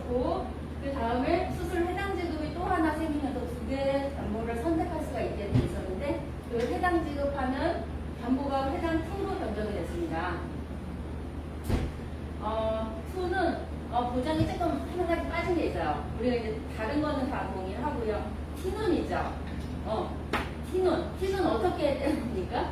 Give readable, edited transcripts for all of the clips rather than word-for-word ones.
그렇고 그 다음에 수술 해당 지급이 또 하나 생기면서 두 개의 담보를 선택할 수가 있게 돼 있었는데 그 해당 지급하면 담보가 해당 2로 변경이 됐습니다. 2는 보장이 조금 하나 가지 빠진 게 있어요. 우리가 이제 다른 거는 다 동일하고요. T는 있죠. T는 어떻게 해야 됩니까?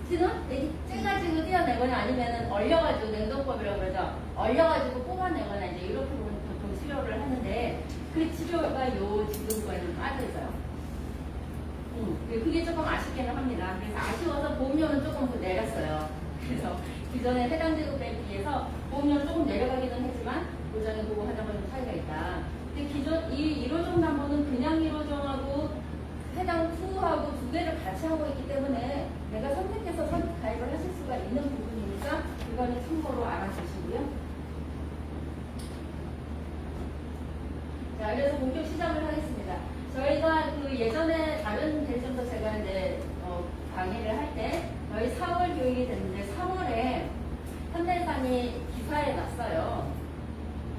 T는 이렇게 째가지고 떼어내거나 아니면은 얼려가지고 냉동법이라고 그러죠. 얼려가지고 뽑아내거나 이제 이렇게 보통 치료를 하는데 그 치료가 요 지금과는 빠져 있어요. 그게 조금 아쉽기는 합니다. 그래서 아쉬워서 보험료는 조금 더 내렸어요. 그래서 기존의 해당 지급에 비해서 보험료는 조금 내려가기는 했지만 보장이 보호하자마자 좀 차이가 있다. 근데 기존 이 1호종 담보는 그냥 1호종하고 해당 2하고 두 개를 같이 하고 있기 때문에 내가 선택해서 가입을 하실 수가 있는 부분이니까 이거는 참고로 알아주시고요. 자, 그래서 본격 시작을 하겠습니다. 저희가 그 예전에 다른 대점도 제가 이제 강의를 할 때 저희 4월 교육이 됐는데 3월에 현대해상이 기사에 났어요.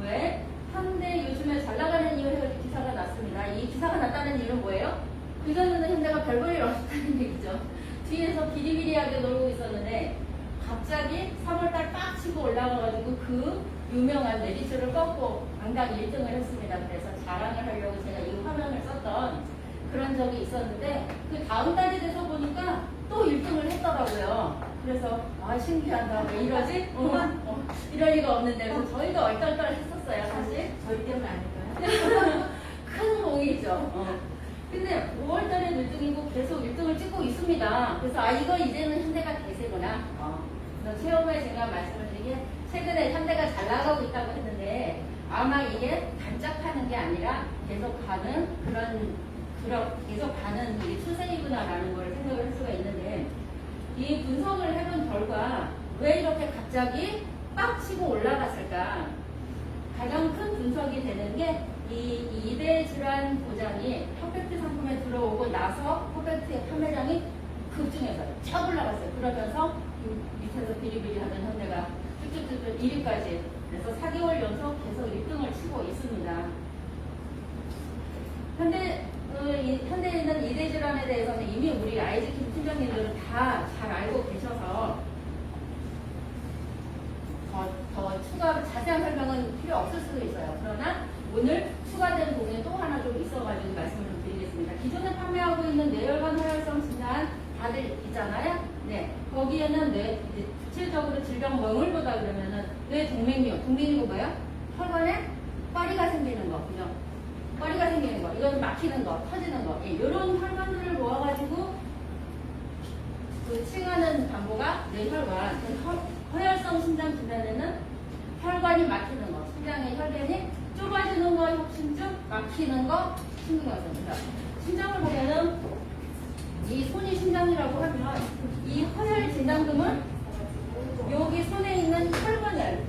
왜? 현대 요즘에 잘 나가는 이유 해가지고 기사가 났습니다. 이 기사가 났다는 이유는 뭐예요? 그전에는 현대가 별 볼 일 없었다는 얘기죠. 뒤에서 비리비리하게 놀고 있었는데 갑자기 3월달 빡 치고 올라가가지고 그 유명한 메리츠를 꺾고 당당 1등을 했습니다. 그래서 자랑을 하려고 제가 이 화면을 썼던 그런 적이 있었는데 그 다음 달이 돼서 보니까 또 1등을 했더라고요. 그래서 신기하다. 왜 이러지? 이럴 리가 없는데 그래서 저희도 얼떨떨 했었어요. 사실 저희 때문 아닐까요? 큰 공이죠. 근데 5월달에 1등이고 계속 1등을 찍고 있습니다. 그래서 이거 이제는 현대가 대세구나. 그래서 최후에 제가 말씀을 드리기에 최근에 현대가 잘 나가고 있다고 했는데 아마 이게 단짝하는 게 아니라 계속 가는 계속 가는 이 추세이구나라는 걸 생각을 할 수가 있는데 이 분석을 해본 결과 왜 이렇게 갑자기 빡 치고 올라갔을까? 가장 큰 분석이 되는 게 이 2대 질환 보장이 퍼펙트 상품에 들어오고 나서 퍼펙트의 판매량이 급증해서 쫙 올라갔어요. 그러면서 밑에서 비리비리하던 현대가 쭉쭉쭉 1위까지 그래서 4개월 연속 계속 1등을 치고 있습니다. 현대에는 2대 질환에 대해서는 이미 우리 아이즈킴 팀장님들은 다 잘 알고 계셔서 더 추가 자세한 설명은 필요 없을 수도 있어요. 그러나 오늘 추가된 부분이 또 하나 좀 있어가지고 말씀을 좀 드리겠습니다. 기존에 판매하고 있는 뇌혈관 혈액성 진단 다들 있잖아요. 네, 거기에는 구체적으로 질병명을 보다 그러면은 뇌동맥류, 동맥류가 뭐예요? 혈관에 꽈리가 생기는 거, 그죠? 꽈리가 생기는 거, 이건 막히는 거, 터지는 거, 이런 혈관들을 모아가지고 칭하는 담보가 뇌혈관, 허혈성 심장 질환에는 혈관이 막히는 거, 심장의 혈관이 좁아지는 거 협심증, 막히는 거 심근경색입니다. 심장을 보면은 이 손이 심장이라고 하면 이 허혈 진단금을 여기 손에 있는 혈관을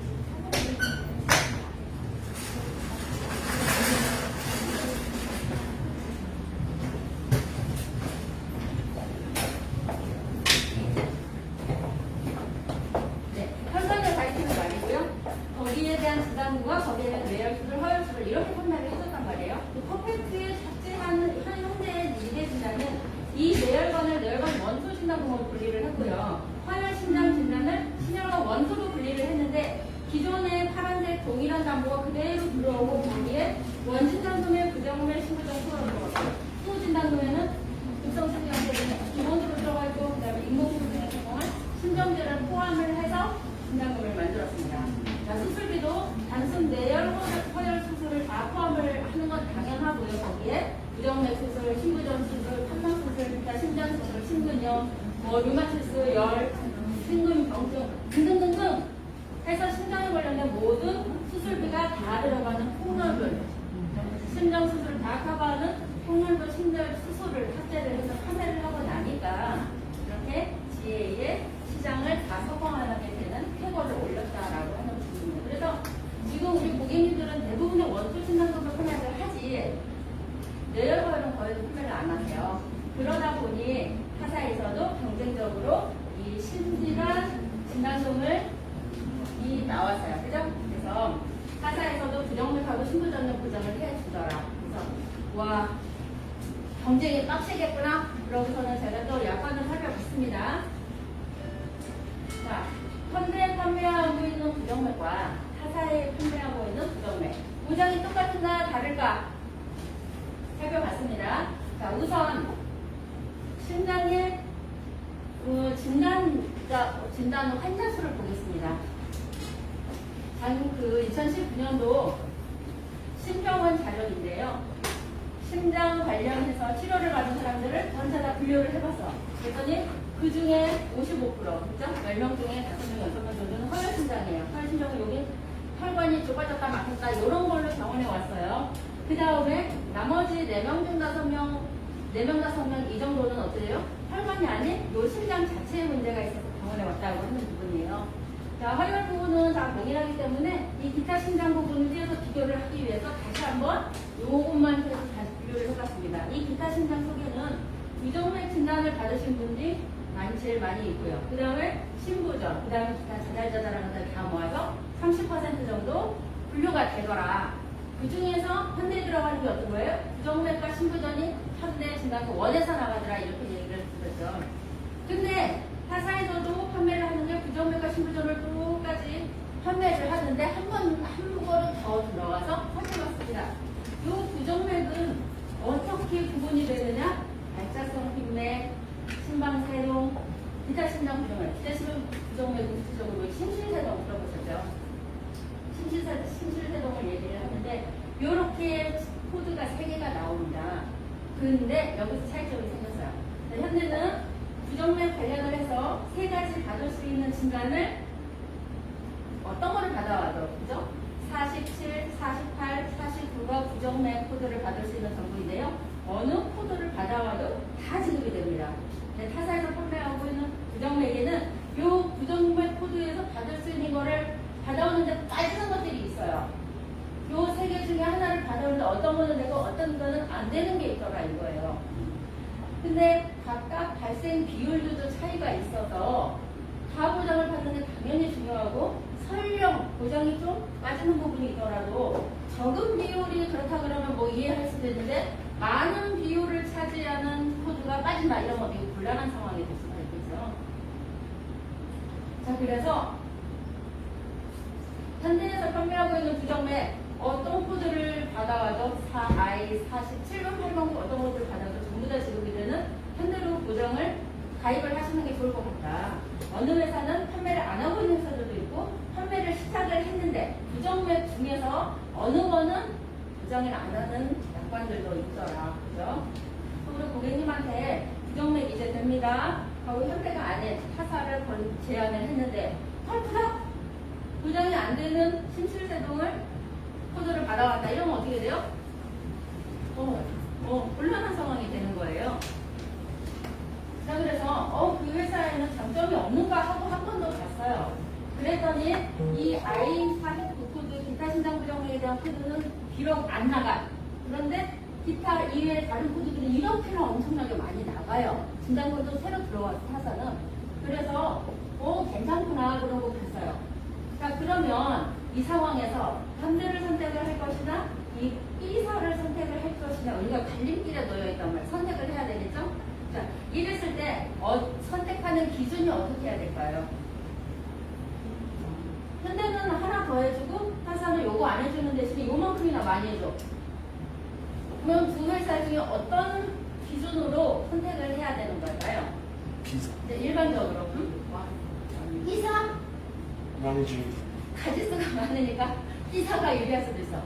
거기에 대한 진단과 거기에 대한 뇌혈수술, 허혈수술 이렇게 판매를 해줬단 말이에요. 퍼펙트에 삭제하는 현재의 2대 진단은 이 뇌혈관 원소 진단금으로 분리를 했고요. 허혈 심장 진단을 신혈관 원소로 분리를 했는데 기존의 파란색 동일한 담보가 그대로 들어오고 거기에 원진단금에 부정음의 신부정 수가 들어갔어요. 후 진단금에는 급성심장제는 기본으로 들어가 있고 그 다음에 인공수술에 성공한 심정제를 포함을 해서 진단금을 만들었습니다. 자, 수술비도 단순 뇌혈 허혈 수술을 다 포함을 하는 건 당연하고요. 거기에 부정맥 수술, 심부전 수술, 판막 수술, 심장 수술, 심근염, 류마티스, 열, 심근병증 등등등등 해서 심장에 관련된 모든 수술비가 다 들어가는 폭넓은 심장 수술을 다 커버하는 폭넓은 심장 수술을 탑재를 해서 판매를 하고 나니까 이렇게 GA의 시장을 다 석방하게 되는 쾌거를 올렸다라고 하는 부분입니다. 그래서 지금 우리 고객님들은 대부분의 원소 진단금을 판매를 하지 뇌혈관은 거의 판매를 안 하세요. 그러다 보니 타사에서도 경쟁적으로 이 신질환 진단금을 나왔어요. 그죠? 그래서 타사에서도 부정맥하고 신부전력 보장을 해주더라. 그래서 와 경쟁이 빡세겠구나. 그러고서는 제가 또 약관을 살펴봤습니다. 자, 현대 판매하고 있는 부정맥과 타사에 판매하고 있는 부정맥 보장이 똑같은가 다를까 살펴봤습니다. 자, 우선 심장의 진단 후 환자 수를 보겠습니다. 그 2019년도 심병원 자료인데요. 심장 관련해서 치료를 받은 사람들을 전체 다 분류를 해봤어. 그랬더니 그 중에 55%, 그죠? 10명 중에 5명, 6명 정도는 허혈심장이에요. 허혈심장은 여기 혈관이 좁아졌다 막혔다 이런 걸로 병원에 왔어요. 그 다음에 나머지 4명 중 5명, 4명, 5명 이 정도는 어때요? 혈관이 아닌 요 심장 자체에 문제가 있어서 병원에 왔다고 하는 부분이에요. 자, 허혈 부분은 다 동일하기 때문에 이 기타 심장 부분을 띄어서 비교를 하기 위해서 다시 한번 요것만 해서 다시 비교를 해봤습니다. 이 기타 심장 속에는 부정맥 진단을 받으신 분들이 제일 많이 있고요. 그 다음에 신부전, 그 다음에 기타 자잘자잘한 것들 다 모아서 30% 정도 분류가 되더라. 그 중에서 현대에 들어가는 게 어떤 거예요? 부정맥과 신부전이 현대 진단과 원에서 나가더라 이렇게 얘기를 드렸죠. 근데 타사에서도 판매를 하는데 부정맥과 신부전을 똑같이 판매를 하는데 한 걸음 더 들어가서 살펴봤습니다. 이 부정맥은 어떻게 구분이 되느냐? 발작성 빈맥, 심방세동, 기타 심장 부정맥. 기타 심장 부정맥은 구체적으로 심실세동 들어보셨죠? 심실세동을 얘기를 하는데 이렇게 코드가 3개가 나옵니다. 근데 여기서 차이점이 생겼어요. 현재는 부정맥 관련을 해서 3가지 받을 수 있는 진단을 어떤 거를 받아와도, 그죠? 47, 48, 49가 부정맥 코드를 받을 수 있는 정보인데요. 어느 코드를 받아와도 다 지급이 됩니다. 타사에서 판매하고 있는 부정맥에는 이 부정맥 코드에서 받을 수 있는 거를 받아오는데 빠지는 것들이 있어요. 이 3개 중에 하나를 받아오는데 어떤 거는 되고 어떤 거는 안 되는 게 있더라 이거예요. 근데 각각 발생 비율도 차이가 있어서 다 보장을 받는 게 당연히 중요하고 설령 보장이 좀 빠지는 부분이 있더라도 적은 비율이 그렇다 그러면 뭐 이해할 수도 있는데 많은 비율을 차지하는 코드가 빠진다 이런 거 되게 곤란한 상황이 될 수가 있겠죠. 자, 그래서 현대에서 판매하고 있는 부정맥 어떤 코드를 받아와도 4I, 47번, 8번 어떤 코드를 받아도 전부 다 지급이 되는 현대로 보정을 가입을 하시는 게 좋을 것 같다. 어느 회사는 판매를 안 하고 있는 회사들도 있고 판매를 시작을 했는데 부정맥 중에서 어느 거는 보정을 안 하는 약관들도 있더라. 그죠? 우리 고객님한테 부정맥 이제 됩니다. 하고 현대가 안에 타사를 제안을 했는데 헐크덕 보장이 안 되는 심실세동을 코드를 받아왔다. 이러면 어떻게 돼요? 곤란한 상황이 되는 거예요. 자, 그래서 그 회사에는 장점이 없는가 하고 한 번 더 봤어요. 그랬더니 이 I49 코드 기타 심장 부정맥에 대한 코드는 비록 안 나가. 그런데 기타 이외의 다른 코드들은 이렇게나 엄청나게 많이 나가요. 진단코드 새로 들어와서 타사는. 그래서 괜찮구나 그러고 봤어요. 자, 그러면 이 상황에서 현대를 선택을 할 것이나 이 B사를 선택을 할 것이냐 우리가 갈림길에 놓여있단 말이에요. 선택을 해야 되겠죠? 자, 이랬을 때 선택하는 기준이 어떻게 해야 될까요? 현대는 하나 더 해주고 타사는 요거 안 해주는 대신에 요만큼이나 많이 해줘. 그럼 두 회사 중에 어떤 기준으로 선택을 해야 되는 걸까요? 비사. 네, 일반적으로 B사? 많이지. 가지수가 많으니까 B사가 유리할 수도 있어.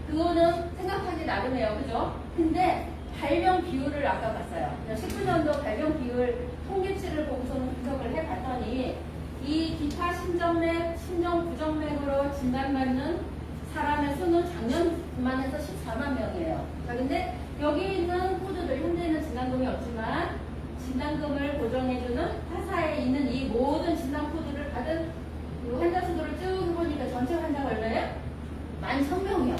그거는 생각하기 나름이에요. 그죠? 근데 발병 비율을 아까 봤어요. 19년도 발병 비율 통계치를 보고서는 분석을 해봤더니 이 기타 심정맥, 심정 부정맥으로 진단받는 사람의 수는 작년만 해서 14만 명이에요. 자, 근데 여기 있는 코드들, 현재는 진단금이 없지만 진단금을 보정해주는 타사에 있는 이 모든 진단 코드를 받은 이 환자 수들을 쭉 해보니까 전체 환자가 얼마예요? 11,000명이요.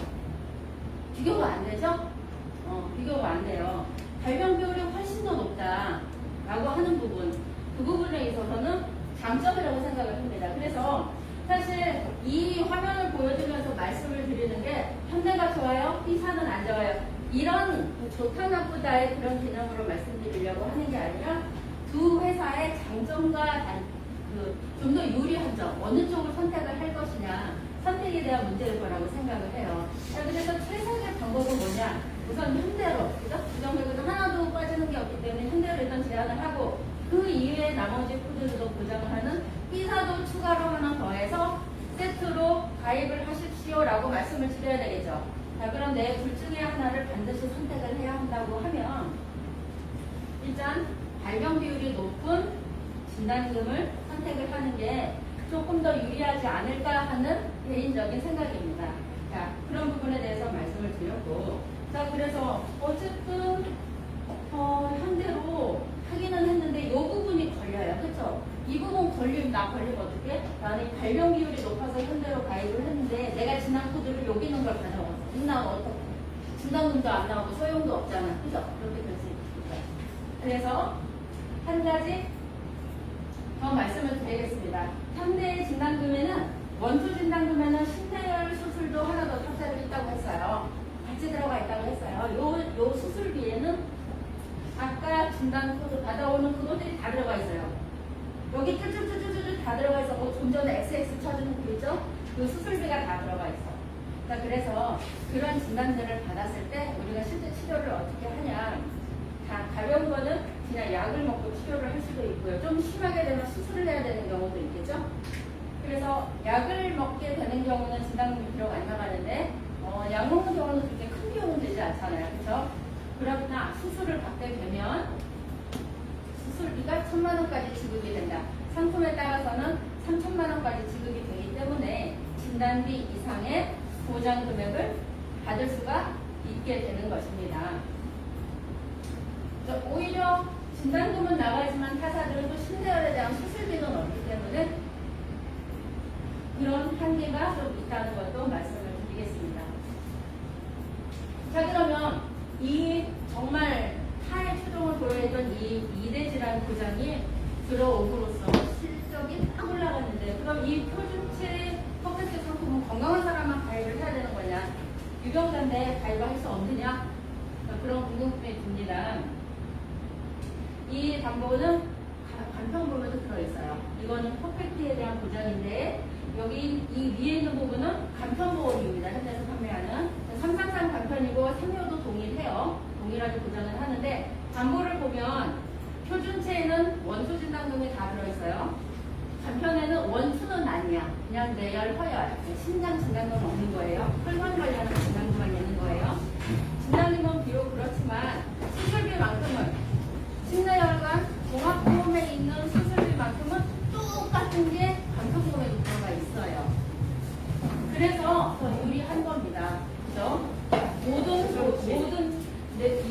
비교가 안 되죠? 비교가 안 돼요. 발병 비율이 훨씬 더 높다라고 하는 부분, 그 부분에 있어서는 장점이라고 생각을 합니다. 그래서 사실 이 화면을 보여주면서 말씀을 드리는 게 현대가 좋아요? B사는 안 좋아요? 이런 좋다 나쁘다의 그런 개념으로 말씀드리려고 하는 게 아니라 두 회사의 장점과 좀 더 유리한 점, 어느 쪽을 선택을 할 것이냐, 선택에 대한 문제일 거라고 생각을 해요. 자, 그래서 최선의 방법은 뭐냐? 우선 현대로, 그죠? 부정맥은 하나도 빠지는 게 없기 때문에 현대로 일단 제안을 하고 그 이외에 나머지 코드도 보장을 하는 B사도 추가로 하나 더해서 세트로 가입을 하십시오라고 말씀을 드려야 되겠죠. 자, 그런데 둘 중에 하나를 반드시 선택을 해야 한다고 하면 일단 발병 비율이 높은 진단금을 선택을 하는 게 조금 더 유리하지 않을까 하는 개인적인 생각입니다. 자, 그런 부분에 대해서 말씀을 드렸고, 자, 그래서 어쨌든 현대로 하기는 했는데 이 부분이 걸려요. 그렇죠? 이 부분 걸리면 어떻게? 나는 발병 비율이 높아서 현대로 가입을 했는데 내가 진단 코드를 여기 있는 걸 가져왔어. 나 어떻게? 진단금도 안 나오고 소용도 없잖아. 그죠? 그렇게 될 수 있어요. 그래서 한 가지 더 말씀을 드리겠습니다. 현대의 진단금에는 원투 진단금에는 신내열 수술도 하나 더 탑재를 했다고 했어요. 같이 들어가 있다고 했어요. 요 수술비에는 아까 진단 코드 받아오는 그것들이 다 들어가 있어요. 여기 쭈쭈쭈쭈쭈 다 들어가 있어. 좀 전에 XX 쳐주는 거 있죠? 그 수술비가 다 들어가 있어. 자, 그래서 그런 진단들을 받았을 때 우리가 실제 치료를 어떻게 하냐. 다 가벼운 거는 그냥 약을 먹고 치료를 할 수도 있고요. 좀 심하게 되면 수술을 해야 되는 경우도 있겠죠? 그래서 약을 먹게 되는 경우는 진단금이 비록 안 나가는데 약 먹는 경우는 그렇게 큰 비용은 되지 않잖아요. 그렇죠? 그러나 수술을 받게 되면 수술비가 1,000만 원까지 지급이 된다. 상품에 따라서는 3,000만 원까지 지급이 되기 때문에 진단비 이상의 보장 금액을 받을 수가 있게 되는 것입니다. 오히려 진단금은 나가지만 타사들은 또 신대열에 대한 수술비는 없기 때문에 그런 한계가 좀 있다는 것도 말씀을 드리겠습니다. 자, 그러면 이 정말 타의 추종을 보여했던 이 2대 질환 보장이 들어옴으로써 실적이 딱 올라갔는데 그럼 이 표준체 퍼펙트 상품은 건강한 사람만 가입을 해야 되는 거냐? 유병자인데 가입을 할 수 없느냐? 그런 궁금증이 듭니다. 이 담보는 간편보험에도 들어있어요. 이거는 퍼펙트에 대한 보장인데 여기 이 위에 있는 부분은 간편보험입니다. 현대에서 판매하는 333 간편이고 3호도 동일해요. 동일하게 보장을 하는데 담보를 보면 표준체에는 원수 진단금이 다 들어있어요. 간편에는 원수는 아니야. 그냥 내열, 허열, 신장 진단금 없는 거예요. 혈관 관련한 진단금만 있는 거예요. 진단금은 비록 그렇지만 수술비만큼은 신내혈관 종합보험에 있는 수술비만큼은 똑같은 게 간편보험에도 들어가 있어요. 그래서 더 유리한 겁니다. 그죠? 모든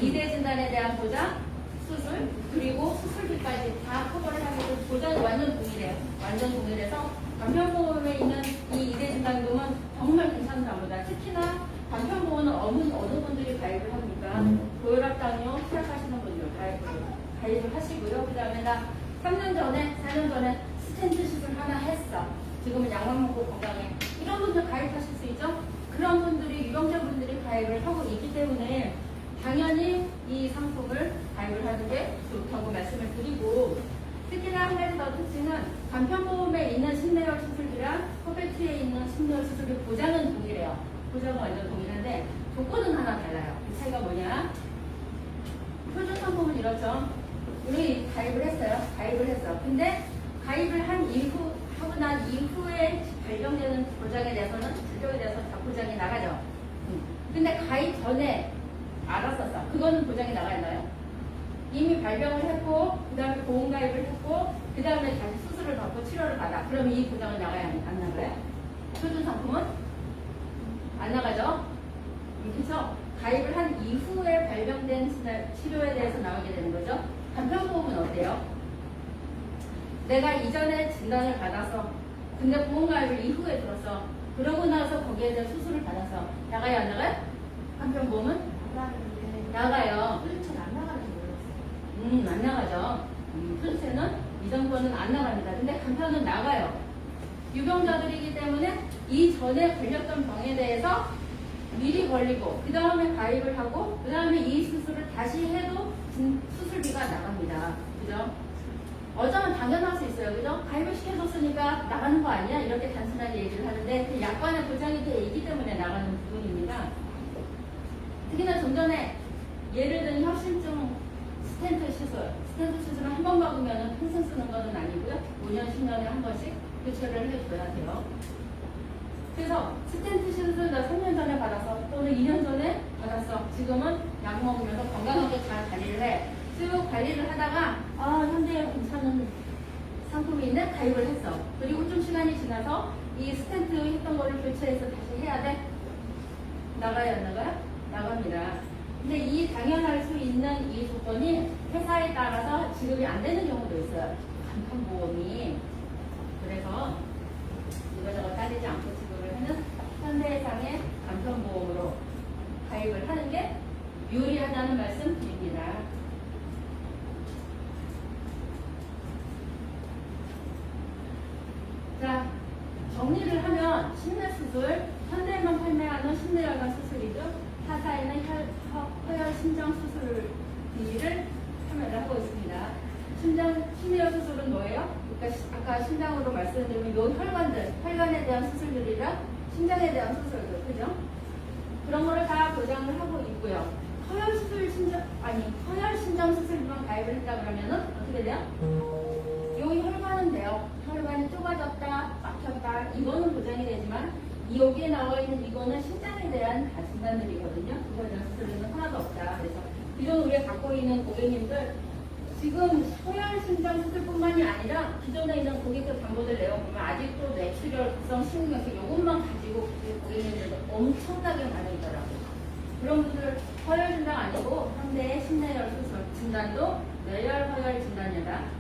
2대 진단에 대한 보장, 수술, 그리고 수술비까지 다 커버를 하게 돼서 보장이 완전 동일해요. 완전 동일해서 간편보험에 있는 이 2대 진단금은 정말 괜찮은 담보다. 특히나 간편보험은 어느 분들이 가입을 합니까? 고혈압당뇨 시작하시는 분들 가입을 하시고요. 그 다음에 나 3년 전에, 4년 전에 스텐트 시술 하나 했어. 지금은 약만 먹고 건강해. 이런 분들 가입하실 수 있죠? 그런 분들이, 유병자분들이 가입을 하고 있기 때문에 당연히 이 상품을 가입을 하는 게 좋다고 말씀을 드리고, 특히나 한 가지 더 특징은 간편보험에 있는 신내열 수술비랑 퍼펙트에 있는 신내열 수술비 보장은 동일해요. 보장은 완전 동일한데 조건은 하나 달라요. 그 차이가 뭐냐? 표준 상품은 이렇죠. 우리 가입을 했어요. 가입을 했어. 근데 가입을 한 이후, 하고 난 이후에 발병되는 보장에 대해서는, 질병에 대해서는 다 보장이 나가죠. 근데 가입 전에 알았었어. 그거는 보장이 나가나요? 이미 발병을 했고, 그 다음에 보험가입을 했고, 그 다음에 다시 수술을 받고 치료를 받아. 그러면 이 보장은 나가야 안 나가요? 표준 상품은? 안 나가죠? 그래서 가입을 한 이후에 발병된 치료에 대해서 나오게 되는 거죠. 간편보험은 어때요? 내가 이전에 진단을 받아서 근데 보험가입을 이후에 들었어. 그러고 나서 거기에 대한 수술을 받아서 나가요, 안 나가요? 간편보험은? 나가요. 표준체는 안 나가는 거예요. 안 나가죠. 표준체는 이전 거는 안 나갑니다. 근데 간편은 나가요. 유병자들이기 때문에 이 전에 걸렸던 병에 대해서 미리 걸리고 그 다음에 가입을 하고 그 다음에 이 수술을 다시 해도 수술비가 나갑니다. 그죠? 어쩌면 당연할 수 있어요. 그죠? 가입을 시켜줬으니까 나가는 거 아니야? 이렇게 단순하게 얘기를 하는데 그 약관에 보장이 돼 있기 때문에 나가는 부분입니다. 특히나 좀 전에 예를 들면 협심증 스텐트 수술을 한 번 받으면 평생 쓰는 것은 아니고요. 5년, 10년에 한 번씩 교체를 해줘야 돼요. 그래서 스텐트 시술을 나 3년 전에 받아서 또는 2년 전에 받았어. 지금은 약 먹으면서 건강하게 잘 관리를 해. 쭉 관리를 하다가 현대에 괜찮은 상품이 있네? 가입을 했어. 그리고 좀 시간이 지나서 이 스텐트 했던 거를 교체해서 다시 해야 돼? 나가요 안 나가요? 나갑니다. 근데 이 당연할 수 있는 이 조건이 회사에 따라서 지급이 안 되는 경우도 있어요. 간편보험이. 그래서 이거저거 따지지 않고 지급을 하는 현대해상의 간편보험으로 가입을 하는 게 유리하다는 말씀 드립니다. 자, 정리를 하면 심내수술, 현대에만 판매하는 심내혈관 수술이죠. 타사에는 허혈 심장 수술 비리를 참여를 하고 있습니다. 심내혈 수술은 뭐예요? 그러니까 아까 심장으로 말씀드리면 요 혈관에 대한 수술들이랑 심장에 대한 수술들, 그죠? 그런 거를 다 보장을 하고 있고요. 허혈 심장 수술만 가입을 했다 그러면은 어떻게 돼요? 요 혈관은 돼요. 혈관이 좁아졌다, 막혔다, 이거는 보장이 되지만 여기에 나와 있는 이거는 심장에 대한 진단들이거든요. 그거에 대한 수술은 하나도 없다. 그래서 이런 우리가 갖고 있는 고객님들 지금 허혈 심장 수술뿐만이 아니라 기존에 있는 고객들 담보들 내어보면 아직도 뇌출혈, 급성 심근경색 이것만 가지고 고객님들도 엄청나게 많이 있더라고요. 그런 분들 허혈 심장 아니고 현대의 심내혈 수술 진단도 뇌혈 허혈 진단이다.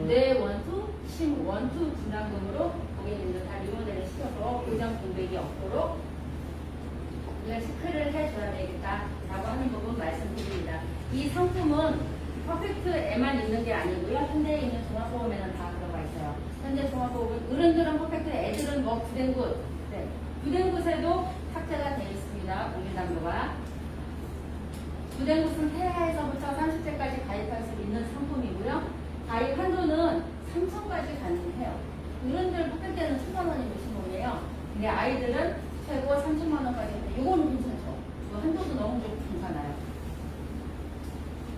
뇌 원투, 심 원투 진단금으로 고객님들 다 리모델을 시켜서 보장 공백이 없도록 우리가 체크를 해줘야 되겠다라고 하는 부분 말씀드립니다. 이 상품은 퍼펙트에만 있는 게 아니고요. 현대에 있는 종합보험에는 다 들어가 있어요. 현대 종합보험은 어른들은 퍼펙트, 애들은 뭐 부den굿, 네. 부den굿에도 탑재가 되어 있습니다. 공유담보가. 부den굿은 태아에서부터 30세까지 가입할 수 있는 상품이고요. 가입 한도는 3천까지 가능해요. 어른들 퍼펙트에는 1000만 원이 미신홈이에요. 근데 아이들은 최고 30만 원까지 해요. 이거는 괜찮죠. 이거 한도도 너무 좀 괜찮아요.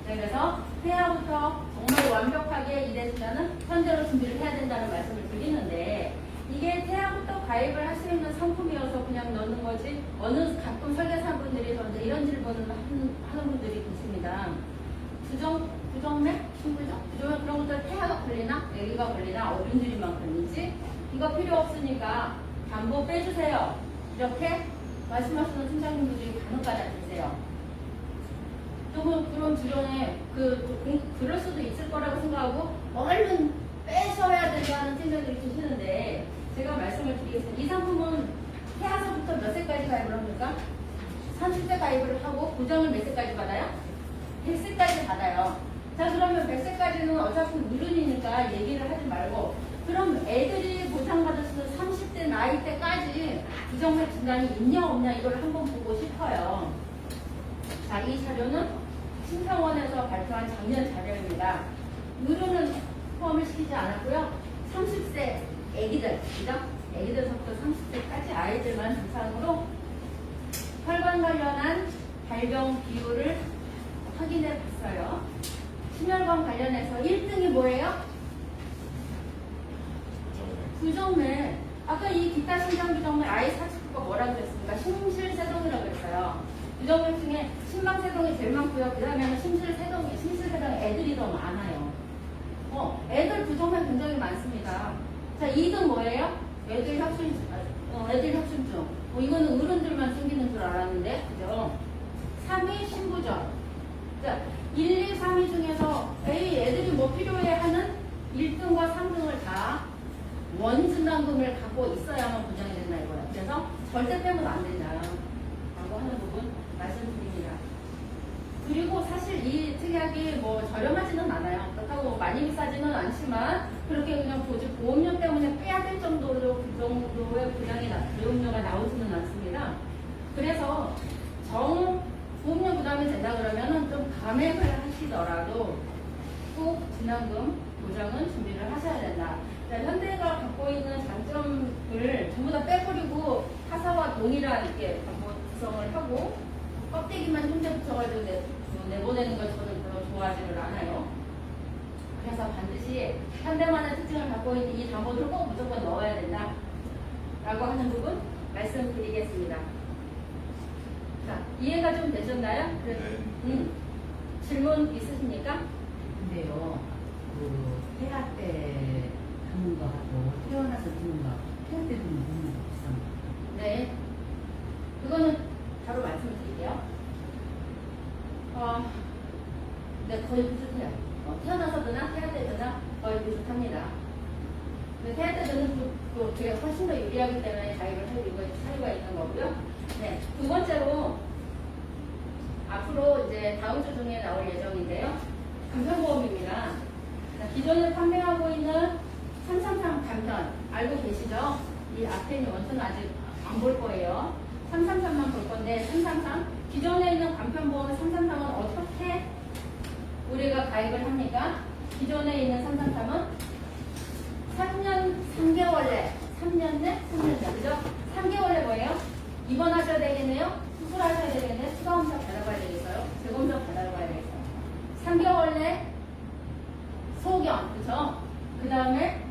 네, 그래서 태아부터 정말 완벽하게 이랬으면 현재로 준비를 해야 된다는 말씀을 드리는데 이게 태아부터 가입을 할 수 있는 상품이어서 그냥 넣는 거지 어느 가끔 설계사분들이 저한테 이런 질문을 하는 분들이 계십니다. 부정맥? 신부정? 부정맥 그런 것들 태아가 걸리나? 애기가 걸리나? 어른들이만 걸리지? 이거 필요 없으니까 담보 빼주세요. 이렇게 말씀하시는 팀장님들이 간혹 가다 계세요. 그럼 주변에 그럴 수도 있을 거라고 생각하고 얼른 빼셔야 된다는 팀장들이 계시는데 제가 말씀을 드리겠습니다. 이 상품은 태아서부터 몇 세까지 가입을 합니까? 30세 가입을 하고 보장을 몇 세까지 받아요? 100세까지 받아요. 자, 그러면 100세까지는 어차피 무륜이니까 얘기를 하지 말고 그럼 애들이 보장받을 수 있는 30대 나이 때까지 부정맥 진단이 있냐 없냐 이걸 한번 보고 싶어요. 자, 이 자료는 심평원에서 발표한 작년 자료입니다. 무륜은 포함을 시키지 않았고요. 30세 애기들, 그죠? 애기들부터 30세까지 아이들만 대상으로 혈관 관련한 발병 비율을 확인해 봤어요. 심혈관 관련해서 1등이 뭐예요? 부정맥. 아까 이 기타 심장 부정맥 I49가 뭐라고 그랬습니까? 심실세동이라고 그랬어요. 부정맥 중에 심방세동이 제일 많고요. 그 다음에는 심실세동 애들이 더 많아요. 애들 부정맥 굉장히 많습니다. 자, 2등 뭐예요? 애들 혁신증. 이거는 어른들만 생기는 줄 알았는데, 그죠? 3위 신부전. 자, 1, 2, 3위 중에서 애들이 뭐 필요해 하는 1등과 3등을 다 원진단금을 갖고 있어야만 보장이 된다 이거예요. 그래서 절대 빼면 안 된다. 라고 하는 부분 말씀드립니다. 그리고 사실 이 특약이 뭐 저렴하지는 않아요. 그렇다고 많이 비싸지는 않지만 그렇게 그냥 보험료 때문에 빼야 될 정도로 그 정도의 보험료가 나오지는 않습니다. 그래서 보험료 부담이 된다 그러면은 좀 감액을 하시더라도 꼭 진단금 보장은 준비를 하셔야 된다. 현대가 갖고 있는 장점을 전부 다 빼버리고 타사와 동일한 이렇게 구성을 하고 껍데기만 혼자 붙여가지고 내보내는 걸 저는 별로 좋아하지를 않아요. 그래서 반드시 현대만의 특징을 갖고 있는 이 담보들을 꼭 무조건 넣어야 된다 라고 하는 부분 말씀드리겠습니다. 자, 이해가 좀 되셨나요? 네. 질문 있으십니까? 근데요, 그 태아 때 듣는 거하고 태어나서 듣는 거, 태아 때 듣는 거 비싼 거. 네. 그거는 바로 말씀드릴게요. 네, 거의 비슷해요. 태어나서 드나 태아 때 드나 거의 비슷합니다. 근데 태아 때 드는 그게 훨씬 더 유리하기 때문에 가입을 해드리고 사유가 있는 거고요. 네. 두 번째로 앞으로 이제 다음 주 중에 나올 예정인데요. 간편보험입니다. 기존에 판매하고 있는 333 간편 알고 계시죠? 이 앞에 있는 원수는 아직 안 볼 거예요. 333만 볼 건데 333 기존에 있는 간편보험 333은 어떻게 우리가 가입을 합니까? 기존에 있는 333은 3년 3개월 내 3년 내 3년 내 그죠? 3개월 내 뭐예요? 입원하셔야 되겠네요? 수술하셔야 되겠네요? 추가검사 받아봐야 되겠어요? 재검사 받아봐야 되겠어요? 3개월 내 소견 그죠? 그 다음에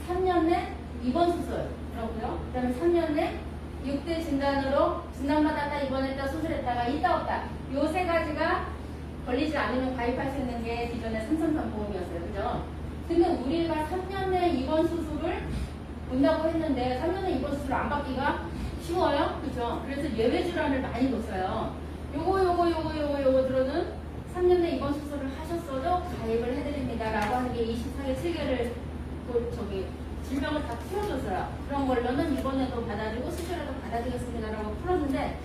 3년 내 입원 수술 그렇고요. 그 다음에 3년 내 6대 진단으로 진단받았다 입원했다 수술했다가 있다 없다 요 세 가지가 걸리지 않으면 가입할 수 있는 게 기존의 333 보험이었어요. 그죠? 그러면 우리가 3년 내 입원 수술을 본다고 했는데 3년 내 입원 수술 안 받기가 쉬워요? 그죠? 그래서 예외 질환을 많이 뒀어요. 요거 들어는 3년 내 입원 수술을 하셨어도 가입을 해드립니다. 라고 하는 게 24개 7개를 질병을 다 풀어줬어요. 그런 걸로는 입원해도 받아주고 수술해도 받아주겠습니다. 라고 풀었는데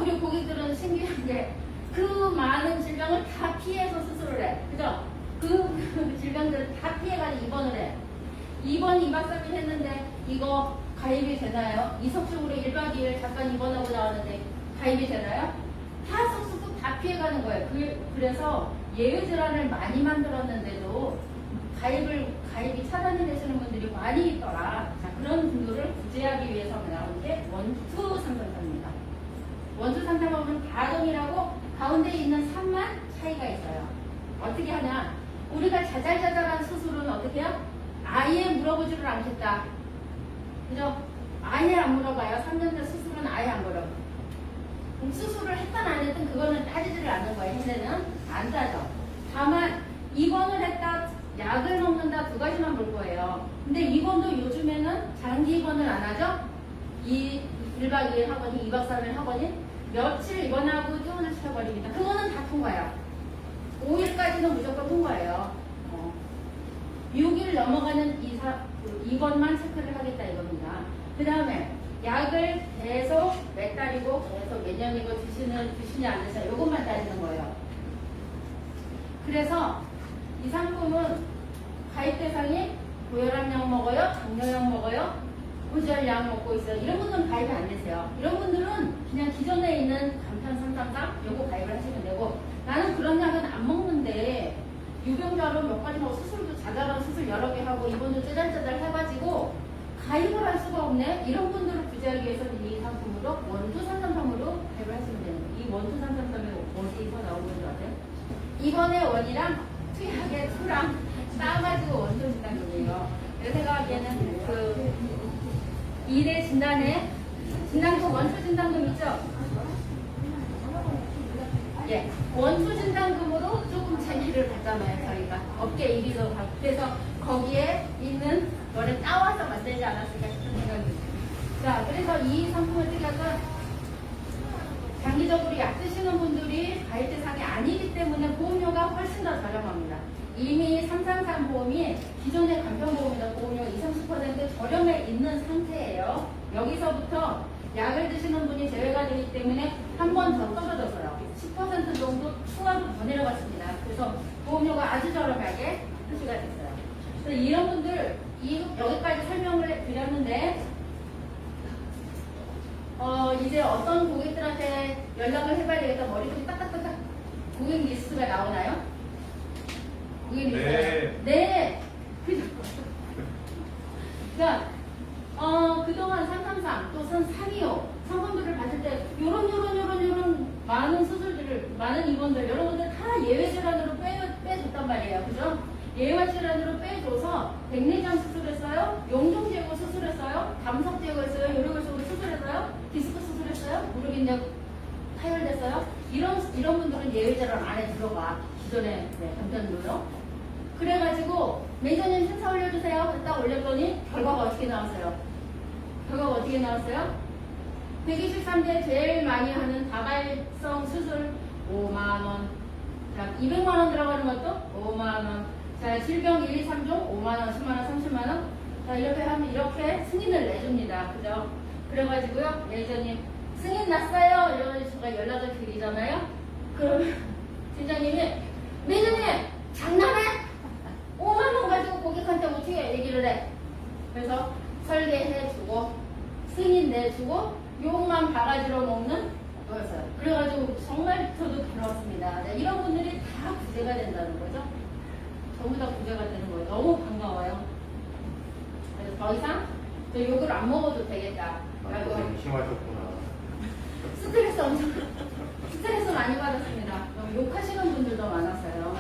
우리 고객들은 신기한 게 그 많은 질병을 다 피해서 수술을 해. 그죠? 그 질병들을 다 피해가지고 입원을 해. 입원 2박 3일 했는데 이거 가입이 되나요? 이석적으로 1박 2일 잠깐 입원하고 나왔는데 가입이 되나요? 다 쏙쏙 다 피해가는 거예요. 그래서 예외 질환을 많이 만들었는데도 가입이 차단이 되시는 분들이 많이 있더라. 자, 그런 분들을 구제하기 위해서 나온 게 원투 상담사입니다. 원투 상담하면 다 동일하고 가운데 있는 3만 차이가 있어요. 어떻게 하냐? 우리가 자잘자잘한 수술은 어떻게 해요? 아예 물어보지를 않겠다. 그죠? 아예 안 물어봐요. 3년째 수술은 아예 안 물어봐요. 수술을 했든 안 했든 그거는 따지지를 않는 거예요. 현재는 안 따져. 다만 입원을 했다, 약을 먹는다 두 가지만 볼 거예요. 근데 입원도 요즘에는 장기 입원을 안 하죠? 1박 2일 하거니 2박 3일 하거니 며칠 입원하고 퇴원을 시켜버립니다. 그거는 다 통과해요. 5일까지는 무조건 통과해요. 6일 넘어가는 입원만 체크를 하겠다 이겁니다. 그 다음에 약을 계속 몇 달이고 계속 몇 년이고 드시냐 안 드시냐 이것만 따지는 거예요. 그래서 이 상품은 가입 대상이 고혈압약 먹어요? 당뇨약 먹어요? 고지혈약 먹고 있어요. 이런 분들은 가입이 안 되세요. 이런 분들은 그냥 기존에 있는 간편 333 요거 가입을 하시면 되고 나는 그런 약은 안 먹는데 유병자로 몇 가지 하고 수술도 자잘한 수술 여러 개 하고 입원도 짜잘짜잘 해가지고 가입을 할 수가 없네. 이런 분들을 구제하기 위해서는 이 상품으로 원투 333으로 가입을 하시면 되는 거예요. 이 원투 333이 어디서 나오는 줄 아세요? 이번에 원이랑 투약의 투랑 싸가지고 원투 진단금이에요. 내 생각에는 그 2대 진단에 진단금 원투 진단금 있죠? 예, 원투 진단금으로 조금 재미를 갖잖아요. 저희가 업계 1위도 갖고 그래서 거기에 있는 거를 따와서 만들지 않았을까 싶은 생각이 듭니다. 자, 그래서 이 상품을 쓰다가 장기적으로 약 드시는 분들이 가입 대상이 아니기 때문에 보험료가 훨씬 더 저렴합니다. 이미 333 보험이 기존의 간편보험보다 보험료가 20-30% 저렴해 있는 상태예요. 여기서부터 약을 드시는 분이 제외가 되기 때문에 한 번 더 떨어졌어요. 10% 정도 추가로 더 내려갔습니다. 그래서 보험료가 아주 저렴하게 표시가 됐어요. 그래서 이런 분들 여기까지 설명을 드렸는데 이제 어떤 고객들한테 연락을 해봐야 되겠다. 머리속이 딱딱딱딱 고객 리스트가 나오나요? 고객 리스트가 네. 네. 그러니까 그동안 333 또는 325 상품들을 봤을 때 요런 많은 수술들을 많은 입원들 이런 것들 다 예외 질환으로 빼줬단 말이에요. 그죠? 예외 질환으로 빼줘서 백내장 수술했어요, 용종 제거 수술했어요, 담석 제거했어요, 요로골석으로 수술했어요, 디스크 수술했어요, 무릎 인대 타열됐어요. 이런 분들은 예외 질환 안에 들어가. 기존에 감전도요. 그래가지고 매니저님 심사 올려주세요. 딱 올렸더니 결과가 어떻게 나왔어요? 결과가 어떻게 나왔어요? 123대 제일 많이 하는 다발성 수술 5만원. 자, 200만원 들어가는 것도 5만원. 자, 질병 1, 2, 3종 5만원, 10만원, 30만원. 자, 이렇게 하면 이렇게 승인을 내줍니다. 그죠? 그래가지고요, 매니저님 승인 났어요. 이러면 제가 연락을 드리잖아요. 그럼 팀장님이 매니저님 장난해? 5만원 가지고 고객한테 어떻게 얘기를 해? 그래서 설계해주고 승인 내주고 욕만 바가지로 먹는 거였어요. 그래가지고 정말 저도 부러웠습니다. 네, 이런 분들이 다 구제가 된다는 거죠. 전부 다 구제가 되는 거예요. 너무 반가워요. 그래서 더 이상 저 욕을 안 먹어도 되겠다. 라고 심하셨구나. 스트레스 많이 받았습니다. 욕하시는 분들도 많았어요.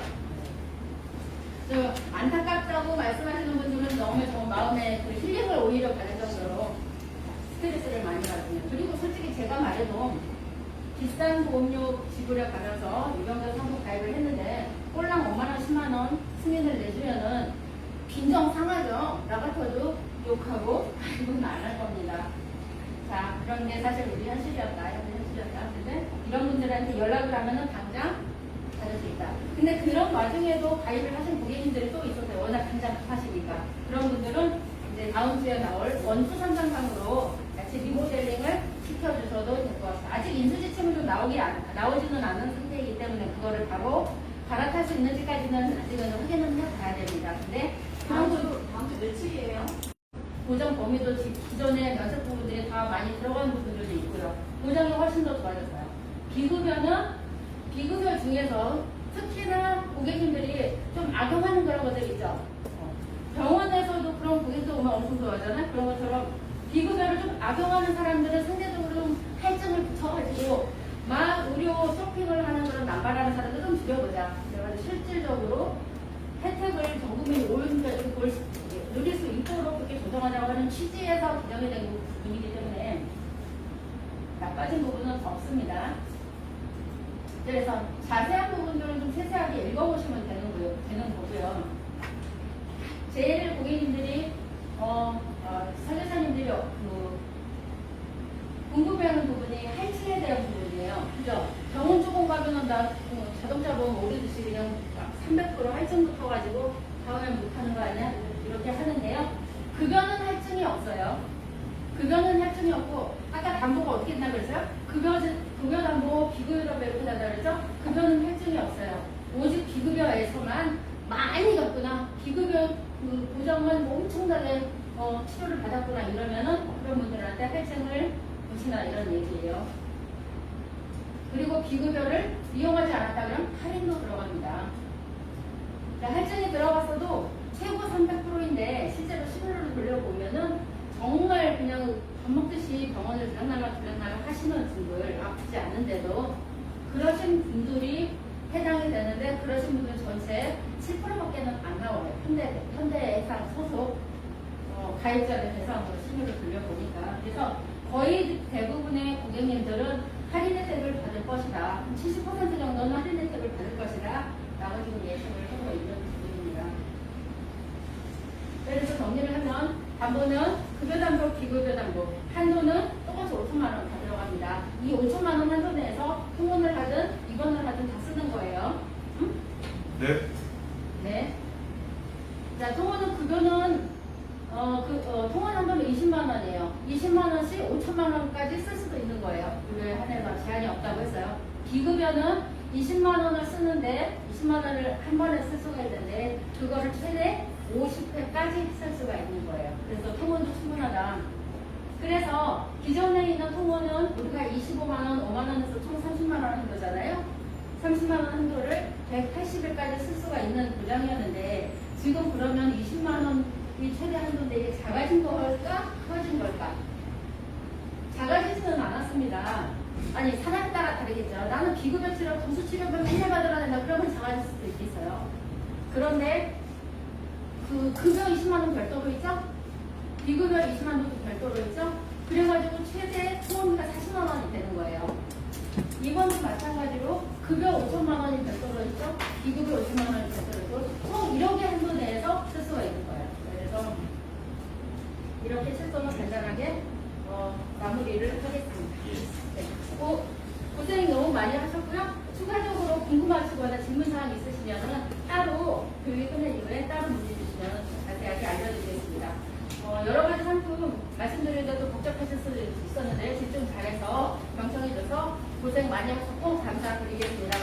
안타깝다고 말씀하시는 분들은 너무 정말 마음에 그 힐링을 오히려 받을 정도로 스트레스를 많이 받으면. 그리고 솔직히 제가 말해도 비싼 보험료 지불에 관해서 유병자 상품 가입을 했는데 꼴랑 5만원, 10만원 승인을 내주면은 빈정 상하죠. 나 같아도 욕하고 가입은 안 할 겁니다. 자, 그런 게 사실 우리 현실이었다. 근데 이런 분들한테 연락을 하면은 당장 받을 수 있다. 근데 그런 와중에도 가입을 하신 고객님들이 또 있었어요. 워낙 당장 급하시니까. 그런 분들은 이제 다음 주에 나올 원투 상담방으로 같이 리모델링을 시켜주셔도 될 것 같습니다. 아직 인수지침은 좀 나오지는 않은 상태이기 때문에 그거를 바로 갈아탈 수 있는지까지는 아직은 확인은 해봐야 됩니다. 근데 다음 주 며칠이에요? 보장 범위도 기존의 면책 부분들이 다 많이 들어간 부분들도 있고요. 보장이 훨씬 더 좋아졌어요. 비급여 중에서 특히나 고객님들이 좀 악용하는 그런 것들 있죠. 병원에서도 그런 고객들 오면 엄청 좋아하잖아요. 그런 것처럼 비급여를 좀 악용하는 사람들은 상대적으로 좀 할증을 붙여가지고 막 의료 쇼핑을 하는 그런 남발하는 사람들 좀 줄여보자. 그래가지고 실질적으로 혜택을 전 국민이 올까지 누릴 수 있도록 그렇게 조정하자고 하는 취지에서 규정이 된 부분이기 때문에 나빠진 부분은 없습니다. 그래서 자세한 부분들은 좀 세세하게 읽어보시면 되는 거고요. 제일 고객님들이 설계사님들이 궁금해하는 부분이 할증에 대한 부분이에요. 그죠? 병원 조금 가면은 나 자동차 보험 오르듯이 그냥 300% 할증 붙어가지고 다음에 못하는 거 아니야? 이렇게 하는데요. 급여는 할증이 없어요. 급여는 할증이 없고 아까 담보가 어떻게 된다고 그랬어요? 급여 담보 비급여로 이렇게 된다고 그랬죠? 급여는 할증이 없어요. 오직 비급여에서만 많이 갔구나. 비급여 보장만 엄청나게 치료를 받았구나 이러면은 그런 분들한테 할증을 보시나 이런 얘기예요. 그리고 비급여를 이용하지 않았다 그러면 할인도 들어갑니다. 할증이 들어갔어도 최고 300%인데 실제로 시골로 돌려보면은 정말 그냥 밥 먹듯이 병원을 들락날락 하시는 분들 아프지 않는데도 그러신 분들이 해당이 되는데 그러신 분들 전체 7%밖에는 안 나와요. 현대해상 소속 가입자들 대상으로 신고를 돌려보니까. 그래서 거의 대부분의 고객님들은 할인 혜택을 받을 것이다. 70% 정도는 할인 혜택을 받을 것이다. 라고 지금 예측을 하고 있는 부분입니다. 그래서 정리를 하면 담보는 급여담보, 비급여담보, 한도는 똑같이 5천만 원 다 들어갑니다. 이 5천만 원 한도 내에서 통원을 하든 입원을 하든 다 쓰는 거예요. 응? 네. 네. 자, 통원은 급여는 통원 한도는 20만 원이에요. 20만 원씩 5천만 원까지 쓸 수도 있는 거예요. 급여에 한해서 제한이 없다고 했어요. 비급여는 20만 원을 쓰는데 20만 원을 한 번에 쓸 수가 있는데 그거를 최대 50회까지 쓸 수가 있는 거예요. 그래서 통원도 충분하다. 그래서 기존에 있는 통원은 우리가 25만 원, 5만 원에서 총 30만 원 한도잖아요. 30만 원 한도를 180일까지 쓸 수가 있는 보장이었는데 지금 그러면 20만 원이 최대 한도인데 이게 작아진 걸까? 커진 걸까? 작아지지는 않았습니다. 아니 사람에 따라 다르겠죠. 나는 비급여 치료, 도수 치료비 맨날 받으라 된다. 그러면 작아질 수도 있겠어요. 그런데 그 급여 20만 원 별도로 있죠? 비급여 20만 원도 별도로 있죠? 그래가지고 최대 통원비가 40만 원이 되는 거예요. 이번도 마찬가지로 급여 5천만 원이 별도로 있죠? 비급여 50만 원이 별도로 있고 총 1억의 한도 내에서 쓸 수가 있는 거예요. 그래서 이렇게 실손은 간단하게 마무리를 하겠습니다. 네. 고생 너무 많이 하셨고요. 추가적으로 궁금하시거나 질문사항 있으시면 따로 교육이 끝난 이후에 따로 문의 주시면 자세하게 알려드리겠습니다. 여러 가지 상품 말씀드리는데도 복잡하실 수도 있었는데 집중 잘해서 경청해줘서 고생 많이 하셨고 감사드리겠습니다.